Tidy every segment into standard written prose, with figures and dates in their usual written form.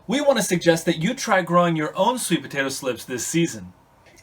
we want to suggest that you try growing your own sweet potato slips this season.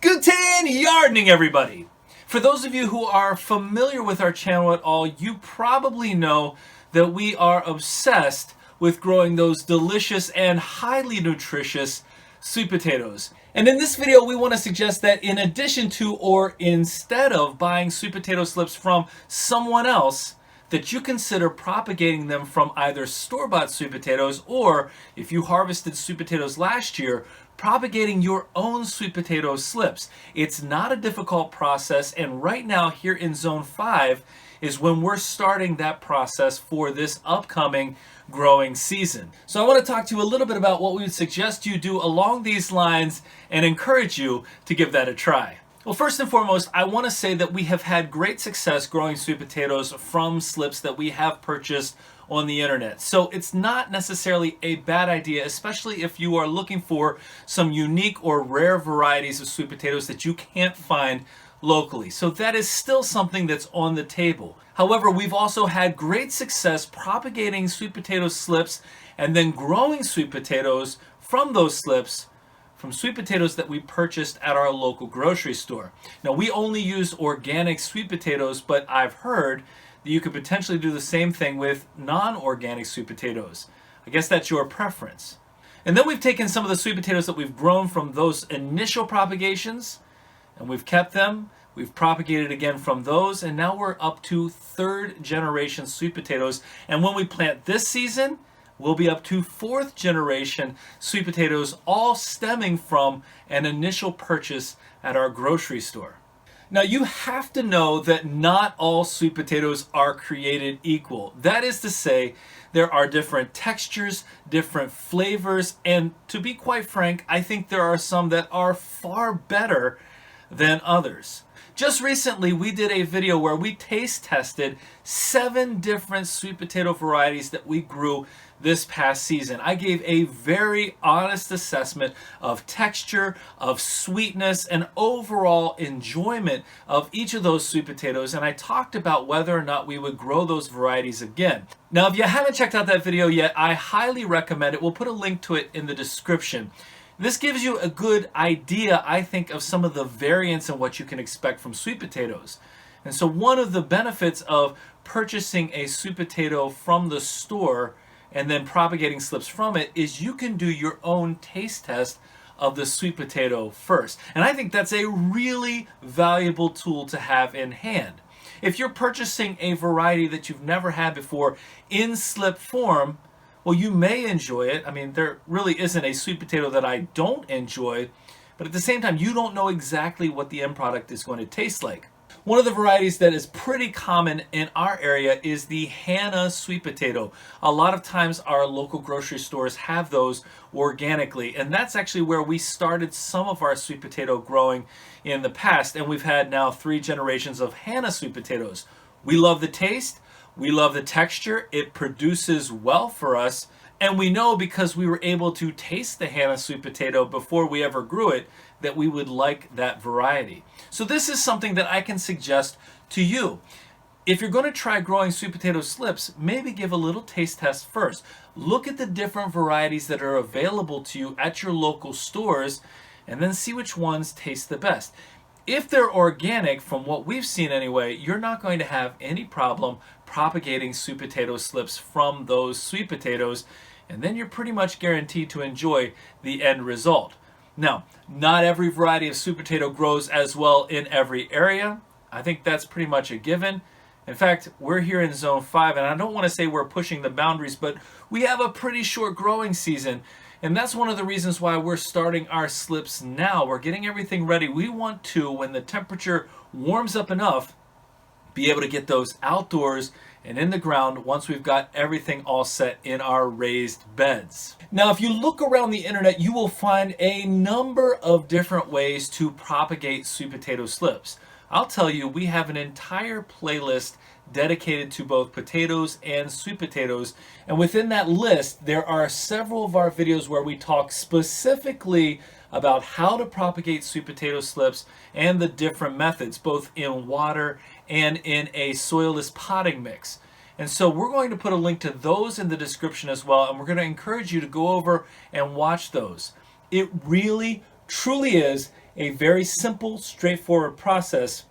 Guten Yardening, everybody! For those of you who are familiar with our channel at all, you probably know that we are obsessed with growing those delicious and highly nutritious sweet potatoes. And in this video, we want to suggest that in addition to or instead of buying sweet potato slips from someone else, that you consider propagating them from either store-bought sweet potatoes, or if you harvested sweet potatoes last year, propagating your own sweet potato slips. It's not a difficult process, and right now here in Zone 5 is when we're starting that process for this upcoming growing season. So I want to talk to you a little bit about what we would suggest you do along these lines and encourage you to give that a try. Well, first and foremost, I want to say that we have had great success growing sweet potatoes from slips that we have purchased on the internet. So it's not necessarily a bad idea, especially if you are looking for some unique or rare varieties of sweet potatoes that you can't find locally. So that is still something that's on the table. However, we've also had great success propagating sweet potato slips and then growing sweet potatoes from those slips from sweet potatoes that we purchased at our local grocery store. Now, we only use organic sweet potatoes, but I've heard that you could potentially do the same thing with non-organic sweet potatoes. I guess that's your preference. And then we've taken some of the sweet potatoes that we've grown from those initial propagations, and we've kept them. We've propagated again from those, and now we're up to third generation sweet potatoes. And when we plant this season, we'll be up to fourth generation sweet potatoes, all stemming from an initial purchase at our grocery store. Now, you have to know that not all sweet potatoes are created equal. That is to say, there are different textures, different flavors, and to be quite frank, I think there are some that are far better than others. Just recently, we did a video where we taste tested 7 different sweet potato varieties that we grew this past season. I gave a very honest assessment of texture, of sweetness, and overall enjoyment of each of those sweet potatoes, and I talked about whether or not we would grow those varieties again. Now, if you haven't checked out that video yet, I highly recommend it. We'll put a link to it in the description. This gives you a good idea, I think, of some of the variants and what you can expect from sweet potatoes. And so one of the benefits of purchasing a sweet potato from the store and then propagating slips from it is you can do your own taste test of the sweet potato first. And I think that's a really valuable tool to have in hand. If you're purchasing a variety that you've never had before in slip form, well, you may enjoy it. I mean, there really isn't a sweet potato that I don't enjoy, but at the same time, you don't know exactly what the end product is going to taste like. One of the varieties that is pretty common in our area is the Hannah sweet potato. A lot of times our local grocery stores have those organically, and that's actually where we started some of our sweet potato growing in the past, and we've had now 3 generations of Hannah sweet potatoes. We love the taste. We love the texture. It produces well for us, and we know because we were able to taste the Hannah sweet potato before we ever grew it that we would like that variety. So this is something that I can suggest to you. If you're going to try growing sweet potato slips, maybe give a little taste test first. Look at the different varieties that are available to you at your local stores and then see which ones taste the best. If they're organic, from what we've seen anyway, you're not going to have any problem propagating sweet potato slips from those sweet potatoes, and then you're pretty much guaranteed to enjoy the end result. Now, not every variety of sweet potato grows as well in every area. I think that's pretty much a given. In fact, we're here in Zone 5, and I don't want to say we're pushing the boundaries, but we have a pretty short growing season. And that's one of the reasons why we're starting our slips now. We're getting everything ready. We want to, when the temperature warms up enough, be able to get those outdoors and in the ground once we've got everything all set in our raised beds. Now, if you look around the internet, you will find a number of different ways to propagate sweet potato slips. I'll tell you, we have an entire playlist dedicated to both potatoes and sweet potatoes, and within that list there are several of our videos where we talk specifically about how to propagate sweet potato slips and the different methods, both in water and in a soilless potting mix. And so we're going to put a link to those in the description as well, and we're going to encourage you to go over and watch those. It really, truly is a very simple, straightforward process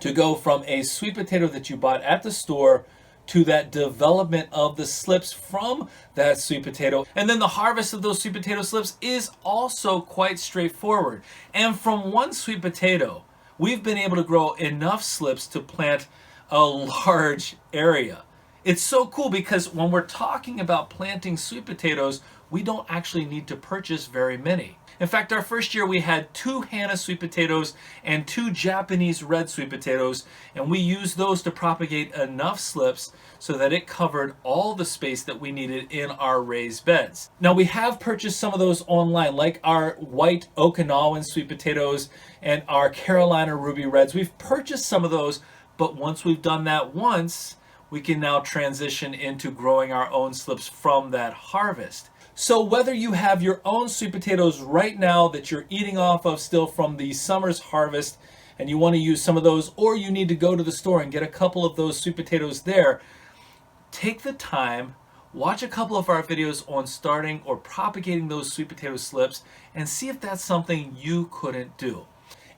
to go from a sweet potato that you bought at the store to that development of the slips from that sweet potato. And then the harvest of those sweet potato slips is also quite straightforward. And from one sweet potato, we've been able to grow enough slips to plant a large area. It's so cool because when we're talking about planting sweet potatoes, we don't actually need to purchase very many. In fact, our first year we had 2 Hana sweet potatoes and 2 Japanese red sweet potatoes, and we used those to propagate enough slips so that it covered all the space that we needed in our raised beds. Now, we have purchased some of those online, like our white Okinawan sweet potatoes and our Carolina ruby reds. We've purchased some of those, but once we've done that once, we can now transition into growing our own slips from that harvest. So whether you have your own sweet potatoes right now that you're eating off of still from the summer's harvest and you want to use some of those, or you need to go to the store and get a couple of those sweet potatoes there, take the time, watch a couple of our videos on starting or propagating those sweet potato slips and see if that's something you couldn't do.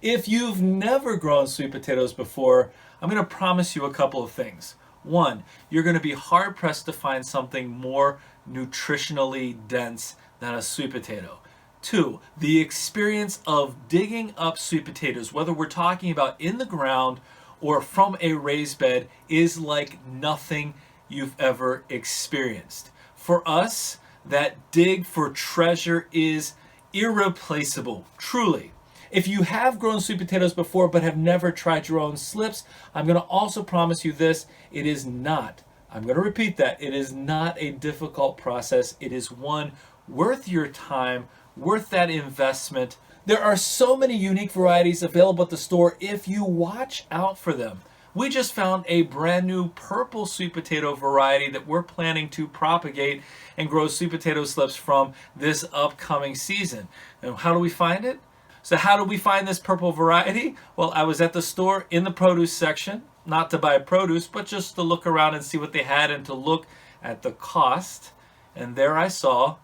If you've never grown sweet potatoes before, I'm going to promise you a couple of things. One, you're going to be hard-pressed to find something more nutritionally dense than a sweet potato. Two, the experience of digging up sweet potatoes, whether we're talking about in the ground or from a raised bed, is like nothing you've ever experienced. For us, that dig for treasure is irreplaceable, truly. If you have grown sweet potatoes before but have never tried your own slips, I'm going to also promise you this, it is not, I'm going to repeat that, it is not a difficult process. It is one worth your time, worth that investment. There are so many unique varieties available at the store if you watch out for them. We just found a brand new purple sweet potato variety that we're planning to propagate and grow sweet potato slips from this upcoming season. And how do we find it? So how do we find this purple variety? Well, I was at the store in the produce section, not to buy produce, but just to look around and see what they had and to look at the cost. And there I saw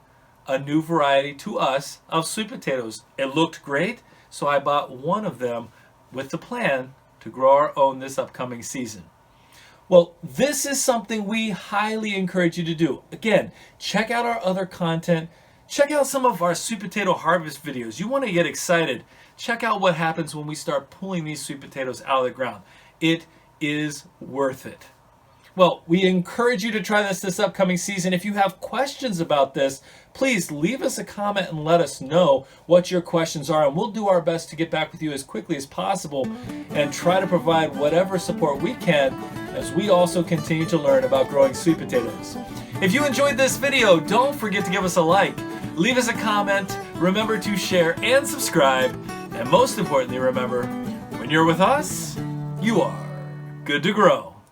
a new variety to us of sweet potatoes. It looked great, so I bought one of them with the plan to grow our own this upcoming season. Well, this is something we highly encourage you to do. Again, check out our other content. Check out some of our sweet potato harvest videos. You want to get excited, check out what happens when we start pulling these sweet potatoes out of the ground. It is worth it. Well, we encourage you to try this upcoming season. If you have questions about this, please leave us a comment and let us know what your questions are, and we'll do our best to get back with you as quickly as possible and try to provide whatever support we can as we also continue to learn about growing sweet potatoes. If you enjoyed this video, don't forget to give us a like, leave us a comment, remember to share and subscribe, and most importantly, remember, when you're with us, you are good to grow.